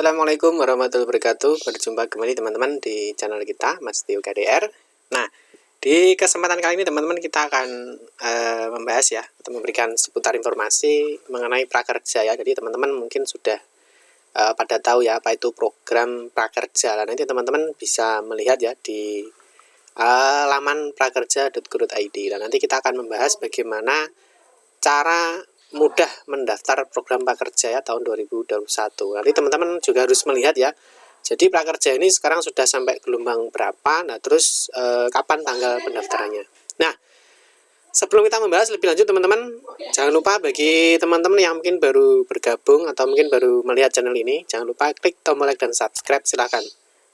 Assalamualaikum warahmatullahi wabarakatuh. Berjumpa kembali teman-teman di channel kita Mas Tio KDR. Nah, di kesempatan kali ini teman-teman kita akan membahas ya atau memberikan seputar informasi mengenai prakerja ya. Jadi teman-teman mungkin sudah pada tahu ya apa itu program prakerja. Nah, nanti teman-teman bisa melihat ya di laman prakerja.go.id. Dan nanti kita akan membahas bagaimana cara mudah mendaftar program prakerja ya tahun 2021. Nanti teman-teman juga harus melihat ya. Jadi prakerja ini sekarang sudah sampai gelombang berapa? Nah, terus kapan tanggal pendaftarannya? Nah, sebelum kita membahas lebih lanjut teman-teman, jangan lupa bagi teman-teman yang mungkin baru bergabung atau mungkin baru melihat channel ini, jangan lupa klik tombol like dan subscribe silahkan.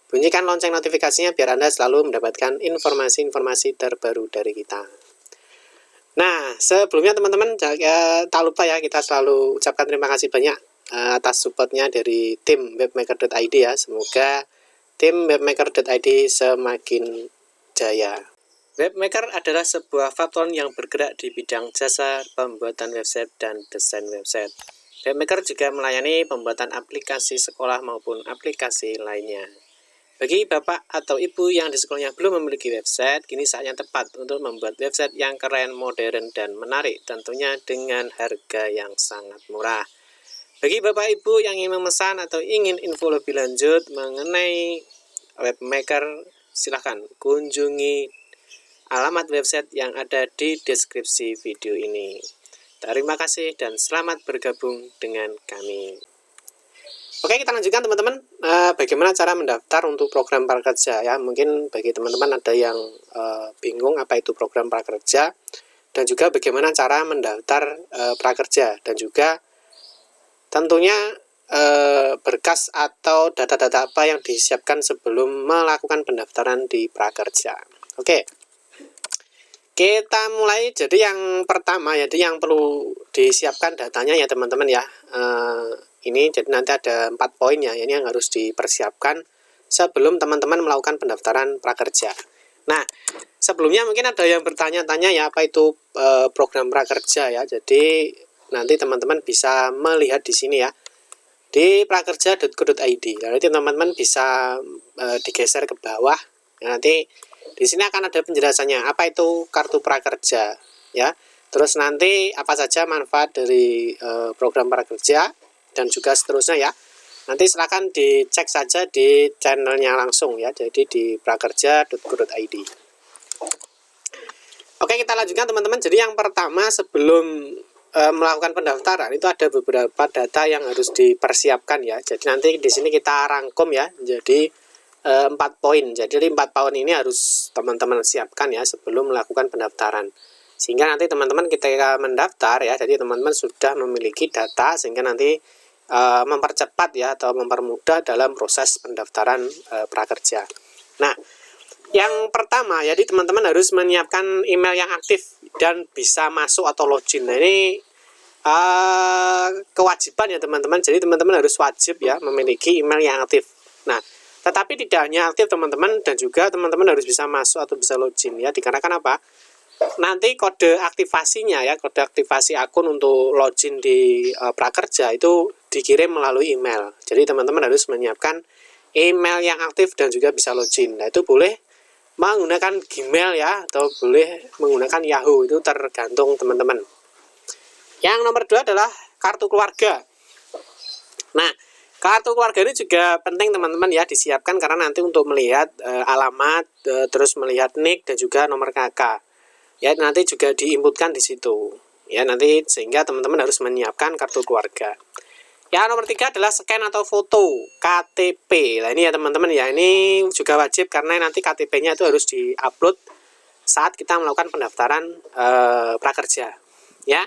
Bunyikan lonceng notifikasinya biar Anda selalu mendapatkan informasi-informasi terbaru dari kita. Nah, sebelumnya teman-teman tak lupa ya kita selalu ucapkan terima kasih banyak atas supportnya dari tim webmaker.id ya. Semoga tim webmaker.id semakin jaya. Webmaker adalah sebuah platform yang bergerak di bidang jasa pembuatan website dan desain website. Webmaker juga melayani pembuatan aplikasi sekolah maupun aplikasi lainnya. Bagi Bapak atau Ibu yang di sekolahnya belum memiliki website, kini saatnya tepat untuk membuat website yang keren, modern, dan menarik, tentunya dengan harga yang sangat murah. Bagi Bapak Ibu yang ingin memesan atau ingin info lebih lanjut mengenai webmaker, silahkan kunjungi alamat website yang ada di deskripsi video ini. Terima kasih dan selamat bergabung dengan kami. Oke, kita lanjutkan teman-teman. Bagaimana cara mendaftar untuk program prakerja ya? Mungkin bagi teman-teman ada yang bingung apa itu program prakerja dan juga bagaimana cara mendaftar prakerja dan juga tentunya berkas atau data-data apa yang disiapkan sebelum melakukan pendaftaran di prakerja. Oke. Kita mulai. Jadi yang pertama jadi yang perlu disiapkan datanya ya teman-teman ya. Ini jadi nanti ada 4 poin ya, ini yang harus dipersiapkan sebelum teman-teman melakukan pendaftaran prakerja. Nah, sebelumnya mungkin ada yang bertanya-tanya ya apa itu program prakerja ya. Jadi nanti teman-teman bisa melihat di sini ya di prakerja.go.id. Nanti teman-teman bisa digeser ke bawah. Ya, nanti di sini akan ada penjelasannya apa itu kartu prakerja ya. Terus nanti apa saja manfaat dari program prakerja dan juga seterusnya ya. Nanti silakan dicek saja di channelnya langsung ya. Jadi di prakerja.go.id. Oke, kita lanjutkan teman-teman. Jadi yang pertama sebelum melakukan pendaftaran itu ada beberapa data yang harus dipersiapkan ya. Jadi nanti di sini kita rangkum ya. Jadi 4 poin. Jadi 4 poin ini harus teman-teman siapkan ya sebelum melakukan pendaftaran. Sehingga nanti teman-teman ketika mendaftar ya, jadi teman-teman sudah memiliki data sehingga nanti mempercepat ya atau mempermudah dalam proses pendaftaran prakerja. Nah, yang pertama jadi teman-teman harus menyiapkan email yang aktif dan bisa masuk atau login. Nah, ini kewajiban ya teman-teman. Jadi teman-teman harus wajib ya memiliki email yang aktif. Nah, tetapi tidak hanya aktif teman-teman dan juga teman-teman harus bisa masuk atau bisa login ya. Dikarenakan apa? Nanti kode aktivasinya ya, kode aktivasi akun untuk login di prakerja itu dikirim melalui email. Jadi teman-teman harus menyiapkan email yang aktif dan juga bisa login. Nah, itu boleh menggunakan Gmail ya atau boleh menggunakan Yahoo, itu tergantung teman-teman. Yang nomor 2 adalah kartu keluarga. Nah, kartu keluarga ini juga penting teman-teman ya disiapkan karena nanti untuk melihat alamat, terus melihat NIK dan juga nomor KK. Ya, nanti juga diinputkan di situ. Ya, nanti sehingga teman-teman harus menyiapkan kartu keluarga. Yang nomor 3 adalah scan atau foto KTP. Nah, ini ya teman-teman ya, ini juga wajib karena nanti KTP-nya itu harus di-upload saat kita melakukan pendaftaran prakerja. Ya.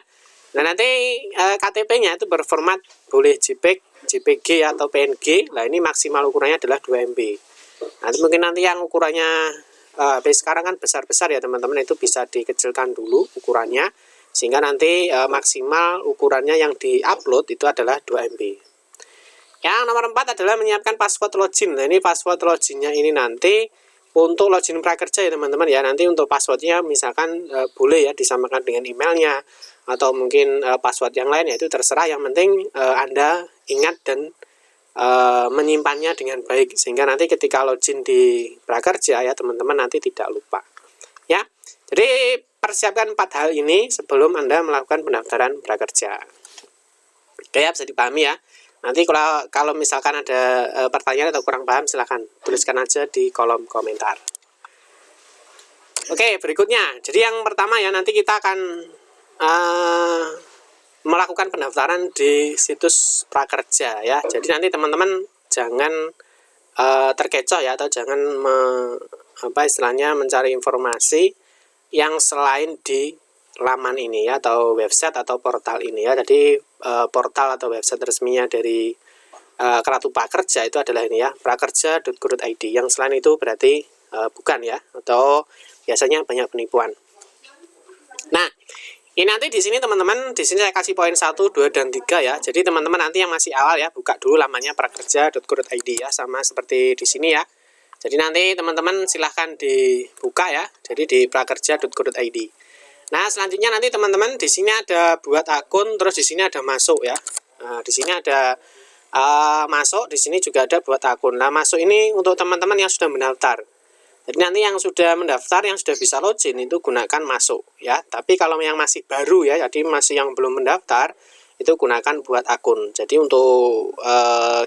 Nah, nanti KTP-nya itu berformat boleh JPEG, JPG atau PNG. Nah, ini maksimal ukurannya adalah 2 MB. Nanti mungkin nanti yang ukurannya sekarang kan besar-besar ya teman-teman, itu bisa dikecilkan dulu ukurannya sehingga nanti maksimal ukurannya yang diupload itu adalah 2 MB. Yang nomor 4 adalah menyiapkan password login. Nah, ini password loginnya ini nanti untuk login prakerja ya teman-teman ya. Nanti untuk passwordnya misalkan boleh ya disamakan dengan emailnya atau mungkin password yang lain ya, itu terserah. Yang penting Anda ingat dan menyimpannya dengan baik, sehingga nanti ketika login di prakerja ya teman-teman nanti tidak lupa ya. Jadi persiapkan 4 hal ini sebelum Anda melakukan pendaftaran prakerja. Oke ya, bisa dipahami ya. Nanti kalau misalkan ada pertanyaan atau kurang paham, silahkan tuliskan aja di kolom komentar. Oke, berikutnya. Jadi yang pertama ya, nanti kita akan melakukan pendaftaran di situs prakerja ya. Jadi nanti teman-teman jangan terkecoh ya, atau jangan istilahnya mencari informasi yang selain di laman ini ya, atau website atau portal ini ya. Jadi portal atau website resminya dari Kartu Prakerja itu adalah ini ya, prakerja.go.id. Yang selain itu berarti bukan ya, atau biasanya banyak penipuan. Nah, ini nanti di sini teman-teman, di sini saya kasih poin 1, 2, dan 3 ya. Jadi teman-teman nanti yang masih awal ya, buka dulu lamannya prakerja.go.id ya, sama seperti di sini ya. Jadi nanti teman-teman silahkan dibuka ya, jadi di prakerja.go.id. Nah, selanjutnya nanti teman-teman di sini ada buat akun, terus di sini ada masuk ya. Nah, di sini ada masuk, di sini juga ada buat akun. Nah, masuk ini untuk teman-teman yang sudah mendaftar. Jadi nanti yang sudah mendaftar, yang sudah bisa login itu gunakan masuk ya. Tapi kalau yang masih baru ya, jadi masih yang belum mendaftar, itu gunakan buat akun. Jadi untuk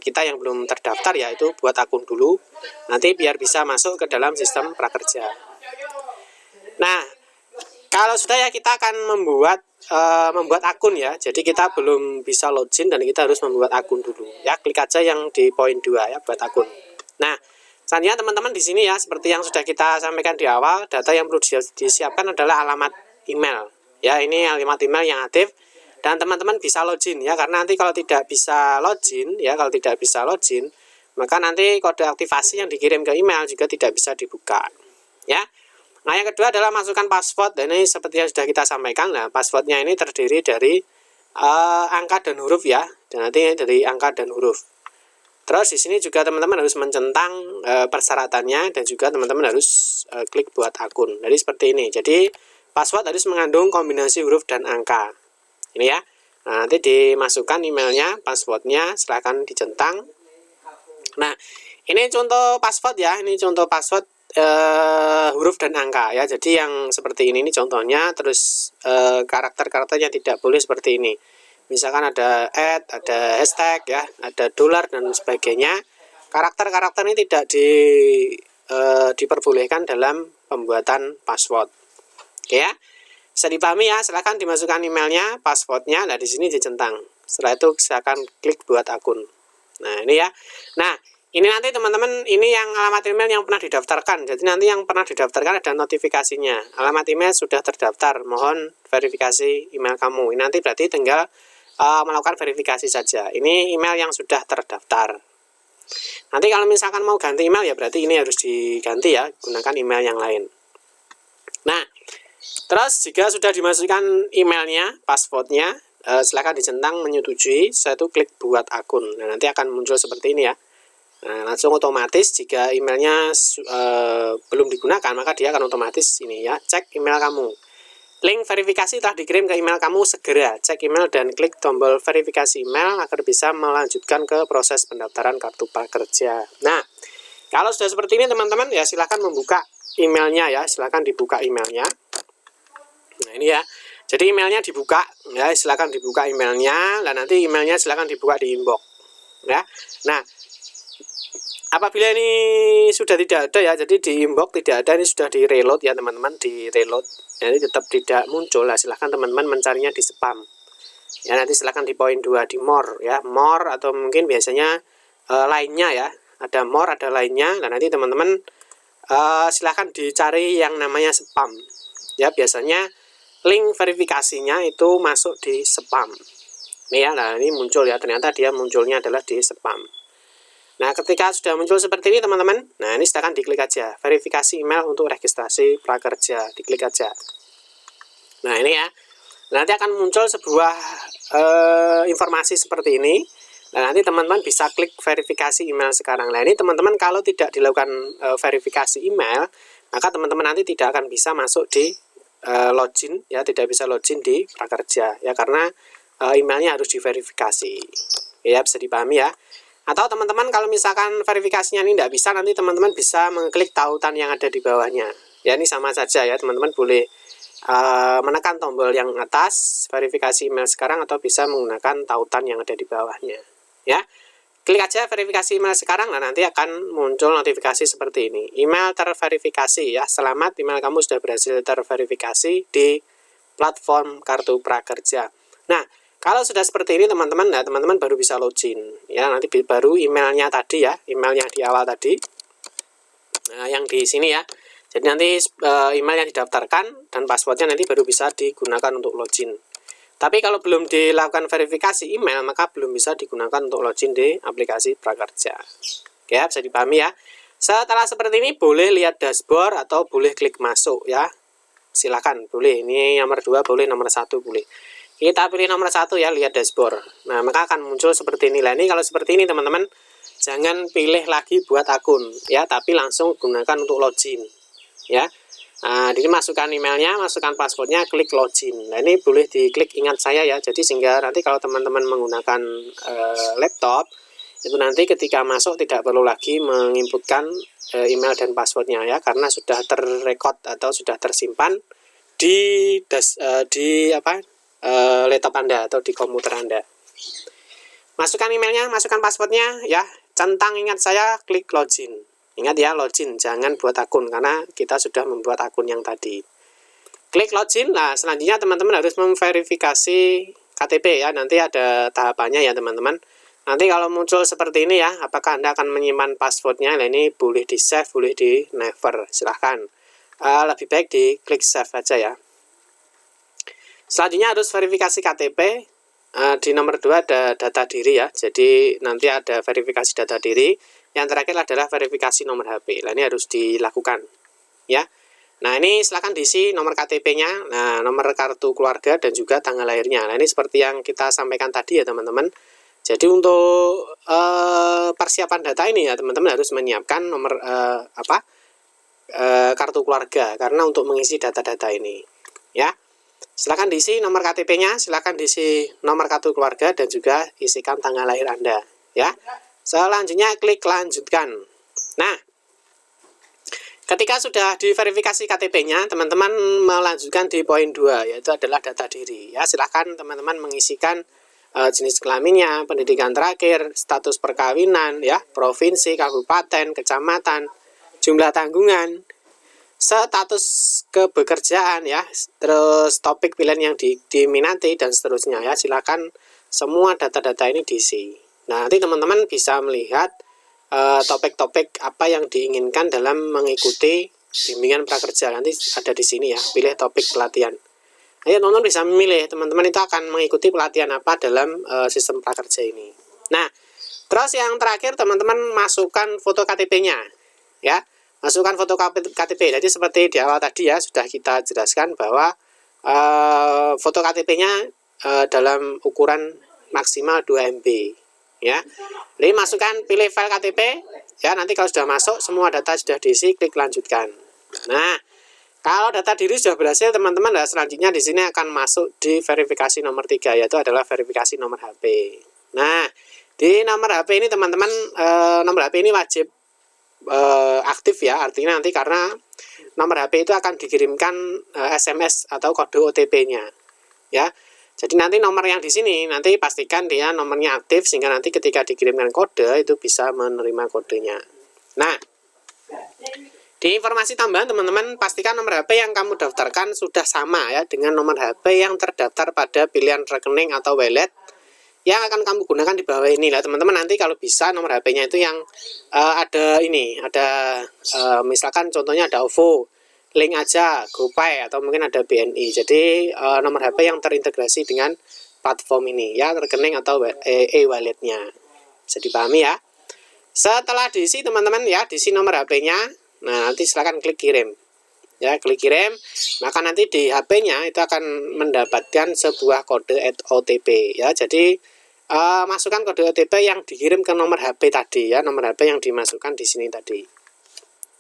kita yang belum terdaftar ya, itu buat akun dulu. Nanti biar bisa masuk ke dalam sistem prakerja. Nah, kalau sudah ya, kita akan membuat akun ya. Jadi kita belum bisa login dan kita harus membuat akun dulu ya. Klik aja yang di poin 2 ya, buat akun. Nah, selanjutnya teman-teman di sini ya, seperti yang sudah kita sampaikan di awal, data yang perlu disiapkan adalah alamat email. Ya, ini alamat email yang aktif dan teman-teman bisa login ya, karena nanti kalau tidak bisa login ya, maka nanti kode aktivasi yang dikirim ke email juga tidak bisa dibuka. Ya. Nah, yang kedua adalah masukkan password. Dan ini seperti yang sudah kita sampaikan. Nah, passwordnya ini terdiri dari angka dan huruf ya. Dan nanti dari angka dan huruf. Terus di sini juga teman-teman harus mencentang persyaratannya, dan juga teman-teman harus klik buat akun. Jadi seperti ini. Jadi password harus mengandung kombinasi huruf dan angka. Ini ya. Nah, nanti dimasukkan emailnya, passwordnya, silahkan dicentang. Nah, ini contoh password ya. Ini contoh password huruf dan angka ya. Jadi yang seperti ini contohnya. Terus karakter-karakternya tidak boleh seperti ini. Misalkan ada ada hashtag ya, ada dolar dan sebagainya. Karakter-karakter ini tidak diperbolehkan dalam pembuatan password. Oke ya. Bisa dipahami ya. Silahkan dimasukkan emailnya, passwordnya. Nah, di sini dicentang. Setelah itu silahkan klik buat akun. Nah, ini ya. Nah, ini nanti teman-teman, ini yang alamat email yang pernah didaftarkan. Jadi nanti yang pernah didaftarkan ada notifikasinya. Alamat email sudah terdaftar, mohon verifikasi email kamu. Ini nanti berarti tinggal melakukan verifikasi saja. Ini email yang sudah terdaftar. Nanti kalau misalkan mau ganti email ya berarti ini harus diganti ya, gunakan email yang lain. Nah, terus jika sudah dimasukkan emailnya, passwordnya, silakan dicentang menyetujui. Setelah itu klik buat akun. Nah, nanti akan muncul seperti ini ya. Nah, langsung otomatis jika emailnya belum digunakan, maka dia akan otomatis ini ya, cek email kamu. Link verifikasi telah dikirim ke email kamu, segera cek email dan klik tombol verifikasi email agar bisa melanjutkan ke proses pendaftaran kartu prakerja. Nah, kalau sudah seperti ini teman-teman ya, silahkan membuka emailnya ya, silahkan dibuka emailnya. Nah, ini ya. Jadi emailnya dibuka ya, silahkan dibuka emailnya. Dan nanti emailnya silahkan dibuka di inbox ya. Nah, apabila ini sudah tidak ada ya, jadi di inbox tidak ada, ini sudah di reload ya teman-teman, di reload. Jadi tetap tidak muncul lah, silahkan teman-teman mencarinya di spam. Ya, nanti silahkan di poin 2 di more ya, more atau mungkin biasanya lainnya ya. Ada more, ada lainnya. Nah, nanti teman-teman silahkan dicari yang namanya spam. Ya, biasanya link verifikasinya itu masuk di spam. Nih ya, nah ini muncul ya, ternyata dia munculnya adalah di spam. Nah, ketika sudah muncul seperti ini teman-teman, nah ini silahkan diklik aja, verifikasi email untuk registrasi prakerja, diklik aja. Nah, ini ya, nanti akan muncul sebuah informasi seperti ini. Nah, nanti teman-teman bisa klik verifikasi email sekarang. Nah, ini teman-teman kalau tidak dilakukan verifikasi email, maka teman-teman nanti tidak akan bisa masuk di login ya, tidak bisa login di prakerja ya, karena emailnya harus diverifikasi. Ya, bisa dipahami ya. Atau teman-teman kalau misalkan verifikasinya ini tidak bisa, nanti teman-teman bisa mengklik tautan yang ada di bawahnya. Ya, ini sama saja ya, teman-teman boleh menekan tombol yang atas verifikasi email sekarang atau bisa menggunakan tautan yang ada di bawahnya. Ya, klik aja verifikasi email sekarang, nah nanti akan muncul notifikasi seperti ini. Email terverifikasi ya, selamat email kamu sudah berhasil terverifikasi di platform Kartu Prakerja. Nah, kalau sudah seperti ini teman-teman, nah teman-teman baru bisa login. Ya, nanti baru emailnya tadi ya, email yang di awal tadi, nah, yang di sini ya. Jadi nanti email yang didaftarkan dan passwordnya nanti baru bisa digunakan untuk login. Tapi kalau belum dilakukan verifikasi email, maka belum bisa digunakan untuk login di aplikasi Prakerja. Oke, bisa dipahami ya. Setelah seperti ini, boleh lihat dashboard atau boleh klik masuk ya. Silakan, boleh. Ini nomor 2 boleh, nomor 1 boleh. Kita pilih nomor 1 ya, lihat dashboard. Nah, maka akan muncul seperti ini. Nah, ini kalau seperti ini teman-teman, jangan pilih lagi buat akun ya, tapi langsung gunakan untuk login. Ya, nah, jadi masukkan emailnya, masukkan passwordnya, klik login. Nah, ini boleh diklik ingat saya ya, jadi sehingga nanti kalau teman-teman menggunakan laptop, itu nanti ketika masuk tidak perlu lagi menginputkan email dan passwordnya ya, karena sudah terrekod atau sudah tersimpan di laptop Anda atau di komputer Anda. Masukkan emailnya, masukkan passwordnya ya, centang ingat saya, klik login. Ingat ya, login, jangan buat akun, karena kita sudah membuat akun yang tadi. Klik login, nah selanjutnya teman-teman harus memverifikasi KTP ya, nanti ada tahapannya ya teman-teman. Nanti kalau muncul seperti ini ya, apakah Anda akan menyimpan passwordnya, nah ini boleh di save, boleh di never, silahkan. Lebih baik di klik save aja ya. Selanjutnya harus verifikasi KTP, di nomor 2 ada data diri ya, jadi nanti ada verifikasi data diri. Yang terakhir adalah verifikasi nomor HP. Nah, ini harus dilakukan ya. Nah, ini silakan diisi nomor KTP-nya, nah, nomor kartu keluarga dan juga tanggal lahirnya. Nah, ini seperti yang kita sampaikan tadi ya, teman-teman. Jadi untuk persiapan data ini ya, teman-teman harus menyiapkan nomor kartu keluarga karena untuk mengisi data-data ini ya. Silakan diisi nomor KTP-nya, silakan diisi nomor kartu keluarga dan juga isikan tanggal lahir Anda ya. Selanjutnya klik lanjutkan. Nah, ketika sudah diverifikasi KTP-nya, teman-teman melanjutkan di poin 2, yaitu adalah data diri. Ya, silahkan teman-teman mengisikan jenis kelaminnya, pendidikan terakhir, status perkawinan, ya, provinsi, kabupaten, kecamatan, jumlah tanggungan, status kebekerjaan, ya, terus topik pilihan yang diminati dan seterusnya. Ya, silahkan semua data-data ini diisi. Nah, nanti teman-teman bisa melihat topik-topik apa yang diinginkan dalam mengikuti bimbingan prakerja. Nanti ada di sini ya, pilih topik pelatihan. Ayo teman-teman bisa memilih, teman-teman itu akan mengikuti pelatihan apa dalam sistem prakerja ini. Nah, terus yang terakhir teman-teman masukkan foto KTP-nya ya. Masukkan foto KTP. Jadi seperti di awal tadi ya, sudah kita jelaskan bahwa foto KTP-nya dalam ukuran maksimal 2 MB. Ya, jadi masukkan, pilih file KTP ya. Nanti kalau sudah masuk semua data sudah diisi, klik lanjutkan. Nah, kalau data diri sudah berhasil teman-teman, nah selanjutnya di sini akan masuk di verifikasi nomor 3, yaitu adalah verifikasi nomor HP. Nah, di nomor HP ini teman-teman, nomor HP ini wajib aktif ya, artinya nanti karena nomor HP itu akan dikirimkan SMS atau kode OTP-nya ya. Jadi nanti nomor yang di sini nanti pastikan dia nomornya aktif sehingga nanti ketika dikirimkan kode itu bisa menerima kodenya. Nah, di informasi tambahan teman-teman, pastikan nomor HP yang kamu daftarkan sudah sama ya dengan nomor HP yang terdaftar pada pilihan rekening atau wallet yang akan kamu gunakan di bawah ini lah teman-teman. Nanti kalau bisa nomor HP-nya itu yang ada misalkan contohnya ada OVO, link aja GoPay atau mungkin ada BNI. Jadi nomor HP yang terintegrasi dengan platform ini ya, rekening atau e-walletnya. Bisa dipahami ya. Setelah diisi teman-teman ya, diisi nomor HP-nya. Nah, nanti silakan klik kirim. Ya, klik kirim, maka nanti di HP-nya itu akan mendapatkan sebuah kode OTP ya. Jadi masukkan kode OTP yang dikirim ke nomor HP tadi ya, nomor HP yang dimasukkan di sini tadi.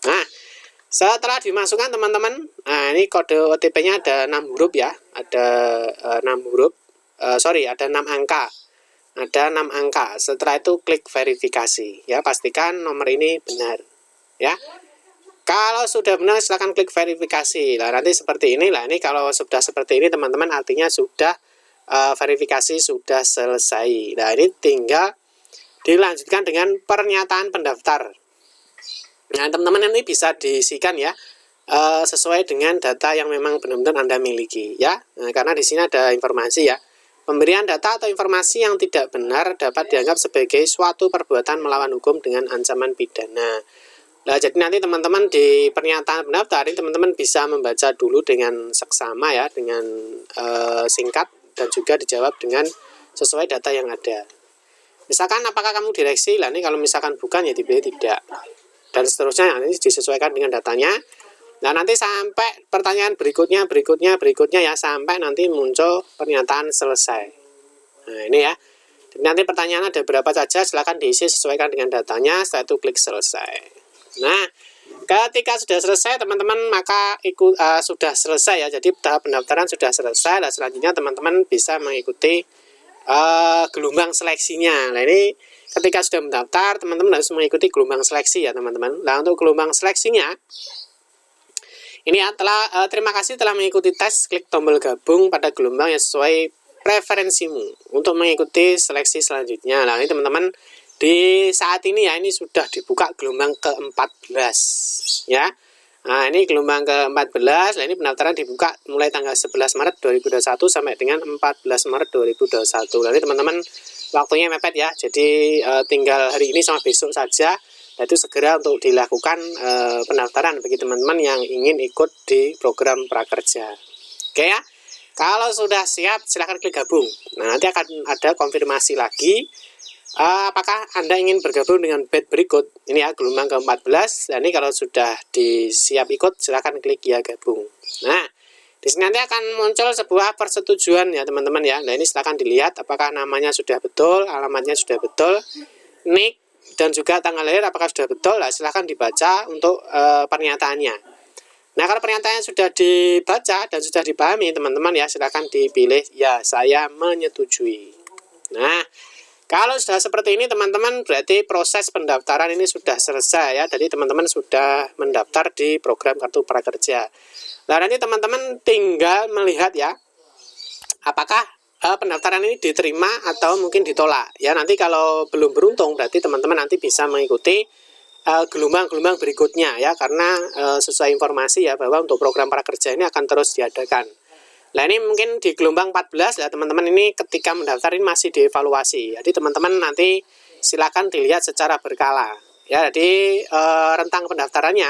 Nah, setelah dimasukkan teman-teman, nah ini kode OTP-nya ada 6 huruf ya, ada 6 huruf, ada 6 angka. ada 6 angka. Setelah itu klik verifikasi ya, pastikan nomor ini benar ya. Kalau sudah benar silahkan klik verifikasi. Nah, nanti seperti ini lah. Ini kalau sudah seperti ini teman-teman artinya sudah verifikasi sudah selesai. Nah, ini tinggal dilanjutkan dengan pernyataan pendaftar. Nah, teman-teman ini bisa diisikan ya sesuai dengan data yang memang benar-benar Anda miliki ya. Nah, karena di sini ada informasi ya. Pemberian data atau informasi yang tidak benar dapat dianggap sebagai suatu perbuatan melawan hukum dengan ancaman pidana. Nah, jadi nanti teman-teman di pernyataan pendaftar ini teman-teman bisa membaca dulu dengan seksama ya, dengan singkat dan juga dijawab dengan sesuai data yang ada. Misalkan apakah kamu direksi? Lah ini kalau misalkan bukan ya dipilih tidak. Dan seterusnya ini disesuaikan dengan datanya. Nah, nanti sampai pertanyaan berikutnya ya sampai nanti muncul pernyataan selesai. Nah, ini ya. Jadi nanti pertanyaan ada berapa saja silakan diisi sesuaikan dengan datanya, setelah itu klik selesai. Nah, ketika sudah selesai teman-teman maka sudah selesai ya. Jadi tahap pendaftaran sudah selesai. Dan selanjutnya teman-teman bisa mengikuti gelombang seleksinya. Nah, ini ketika sudah mendaftar teman-teman harus mengikuti gelombang seleksi ya teman-teman. Nah, untuk gelombang seleksinya ini ya, terima kasih telah mengikuti tes. Klik tombol gabung pada gelombang yang sesuai preferensimu untuk mengikuti seleksi selanjutnya. Nah, ini teman-teman di saat ini ya, ini sudah dibuka gelombang ke-14 ya. Nah, ini gelombang ke-14. Nah, ini pendaftaran dibuka mulai tanggal 11 Maret 2021 sampai dengan 14 Maret 2021. Nanti teman-teman waktunya mepet ya. Jadi tinggal hari ini sama besok saja. Nah, itu segera untuk dilakukan pendaftaran bagi teman-teman yang ingin ikut di program prakerja. Oke ya. Kalau sudah siap silahkan klik gabung. Nah, nanti akan ada konfirmasi lagi. Apakah Anda ingin bergabung dengan batch berikut? Ini ya gelombang ke-14. Dan ini kalau sudah siap ikut silahkan klik ya gabung. Nah, di sini nanti akan muncul sebuah persetujuan ya teman-teman ya. Nah, ini silahkan dilihat apakah namanya sudah betul, alamatnya sudah betul, nick dan juga tanggal lahir apakah sudah betul. Nah, silahkan dibaca untuk pernyataannya. Nah, kalau pernyataannya sudah dibaca dan sudah dipahami teman-teman ya, silahkan dipilih ya saya menyetujui. Nah, kalau sudah seperti ini teman-teman berarti proses pendaftaran ini sudah selesai ya. Jadi teman-teman sudah mendaftar di program Kartu Prakerja. Nah, nanti teman-teman tinggal melihat ya apakah pendaftaran ini diterima atau mungkin ditolak. Ya, nanti kalau belum beruntung berarti teman-teman nanti bisa mengikuti gelombang-gelombang berikutnya ya, karena sesuai informasi ya bahwa untuk program prakerja ini akan terus diadakan. Nah, ini mungkin di gelombang 14 ya teman-teman, ini ketika mendaftar ini masih dievaluasi. Jadi teman-teman nanti silakan dilihat secara berkala. Ya, jadi rentang pendaftarannya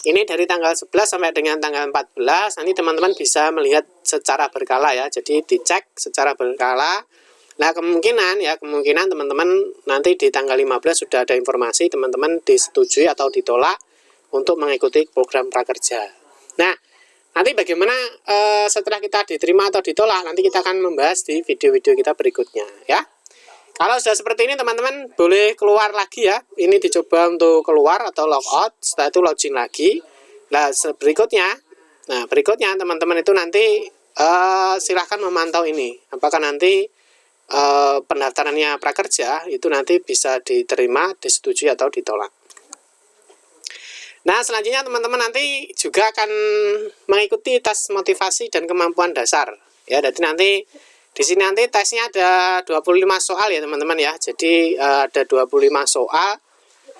ini dari tanggal 11 sampai dengan tanggal 14. Nanti teman-teman bisa melihat secara berkala ya. Jadi dicek secara berkala. Nah, kemungkinan teman-teman nanti di tanggal 15 sudah ada informasi teman-teman disetujui atau ditolak untuk mengikuti program prakerja. Nah, nanti bagaimana setelah kita diterima atau ditolak, nanti kita akan membahas di video-video kita berikutnya ya. Kalau sudah seperti ini teman-teman boleh keluar lagi ya. Ini dicoba untuk keluar atau logout, setelah itu login lagi. Nah, berikutnya teman-teman itu nanti silahkan memantau ini. Apakah nanti pendaftarannya prakerja itu nanti bisa diterima, disetujui atau ditolak. Nah, selanjutnya teman-teman nanti juga akan mengikuti tes motivasi dan kemampuan dasar. Ya, jadi nanti di sini nanti tesnya ada 25 soal ya teman-teman ya. Jadi ada 25 soal.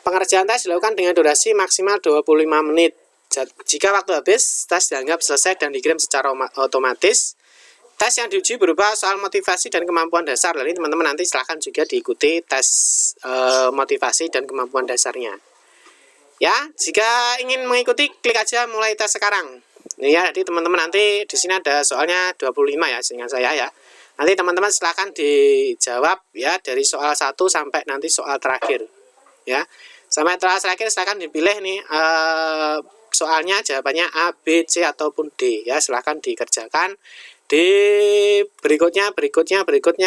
Pengerjaan tes dilakukan dengan durasi maksimal 25 menit. Jika waktu habis, tes dianggap selesai dan dikirim secara otomatis. Tes yang diuji berupa soal motivasi dan kemampuan dasar. Lalu teman-teman nanti silahkan juga diikuti tes motivasi dan kemampuan dasarnya. Ya, jika ingin mengikuti klik aja mulai tes sekarang. Ini ya, jadi teman-teman nanti di sini ada soalnya 25 ya, seingat saya ya. Nanti teman-teman silahkan dijawab ya dari soal 1 sampai nanti soal terakhir. Ya. Sampai terakhir silahkan dipilih nih soalnya jawabannya A, B, C ataupun D ya, silahkan dikerjakan. Di berikutnya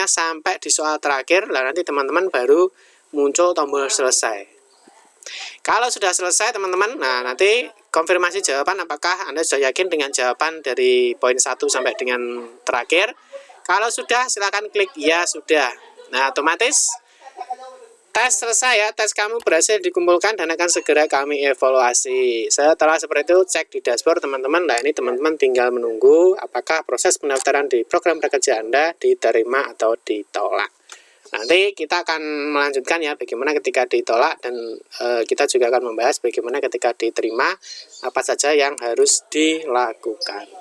sampai di soal terakhir. Lah nanti teman-teman baru muncul tombol selesai. Kalau sudah selesai teman-teman, nah nanti konfirmasi jawaban apakah Anda sudah yakin dengan jawaban dari poin 1 sampai dengan terakhir. Kalau sudah silakan klik ya sudah. Nah, otomatis tes selesai ya, tes kamu berhasil dikumpulkan dan akan segera kami evaluasi. Setelah seperti itu, cek di dashboard teman-teman. Nah, ini teman-teman tinggal menunggu apakah proses pendaftaran di program prakerja Anda diterima atau ditolak. Nanti kita akan melanjutkan ya bagaimana ketika ditolak, dan kita juga akan membahas bagaimana ketika diterima, apa saja yang harus dilakukan.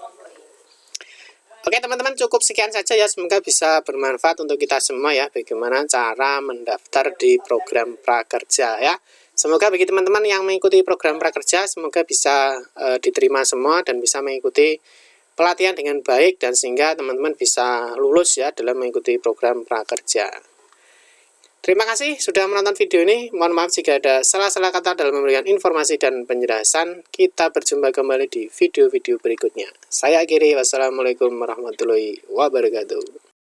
Oke teman-teman, cukup sekian saja ya, semoga bisa bermanfaat untuk kita semua ya, bagaimana cara mendaftar di program prakerja ya. Semoga bagi teman-teman yang mengikuti program prakerja, semoga bisa diterima semua dan bisa mengikuti pelatihan dengan baik, dan sehingga teman-teman bisa lulus ya dalam mengikuti program prakerja. Terima kasih sudah menonton video ini. Mohon maaf jika ada salah-salah kata dalam memberikan informasi dan penjelasan. Kita berjumpa kembali di video-video berikutnya. Saya akhiri. Wassalamualaikum warahmatullahi wabarakatuh.